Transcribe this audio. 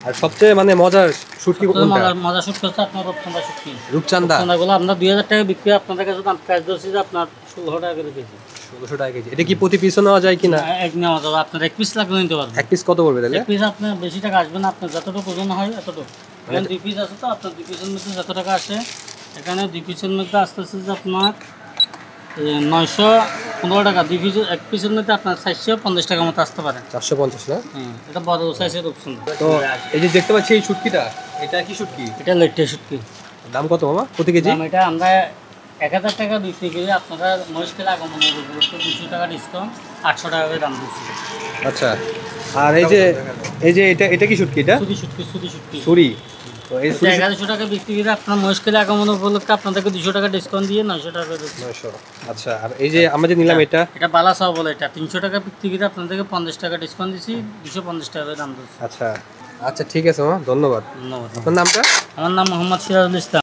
আর সবচেয়ে মানে মজার শুটকি কোনটা? মজার শুটকি হচ্ছে আপনার রূপচাঁদা শুটকি। রূপচাঁদা রূপচাঁদাগুলো আপনার 2000 টাকা বিক্রি, আপনাদের কাছে দাম প্রাইস ধরছি যে আপনার 16 টাকা করে কেজি। 1600 টাকা কেজি। এটা কি প্রতি পিসও নেওয়া যায় কিনা? এক নেওয়া যাবে, আপনার এক পিস লাগলে নিতে পারবেন। এক পিস কত পড়বে তাহলে? এক পিস আপনার বেশি টাকা আসবে না, আপনার যতটুকু ওজন হয় এতটুকু। এখানে 2 পিস আছে তো আপনার 2 পিসের মধ্যে যত টাকা আসে, এখানে 2 পিসের মধ্যে আসতেছে যে আপনার 915 টাকা। 2 পিস, এক পিসের মধ্যে আপনার 450 টাকার মতো আসতে পারে। 450 না? হ্যাঁ, এটা বড় সাইজের রূপচাঁদা। তো এই যে দেখতে পাচ্ছি এই শুটকিটা, এটা কি শুটকি? এটা লেটে শুটকি। দাম কত মামা প্রতি কেজি? দাম এটা আমরা 1000 টাকা বিক্রি করি, আপনারা মহেশখালী আগমনের উপলক্ষে 200 টাকা ডিসকাউন্ট, 800 টাকা করে দাম দিচ্ছি। আচ্ছা, আর এই যে এটা কি শুটকি? এটা সুদি শুটকি। ছুরি। তো এই 1100 টাকা বিক্রি করে আপনার মহেশখালী আগমনের উপলক্ষে আপনাদেরকে 200 টাকা ডিসকাউন্ট দিয়ে 900 টাকা করে দিচ্ছি। 900। আচ্ছা, আর এই যে আমরা যে নিলাম এটা বালা চাও বলে, এটা 300 টাকা বিক্রি করে আপনাদেরকে 50 টাকা ডিসকাউন্ট দিচ্ছি, 250 টাকা করে দাম দিচ্ছি। আচ্ছা আচ্ছা, ঠিক আছে মামা, ধন্যবাদ। ধন্যবাদ। আপনার নামটা? আমার নাম মোহাম্মদ সিরাজুল ইসলাম।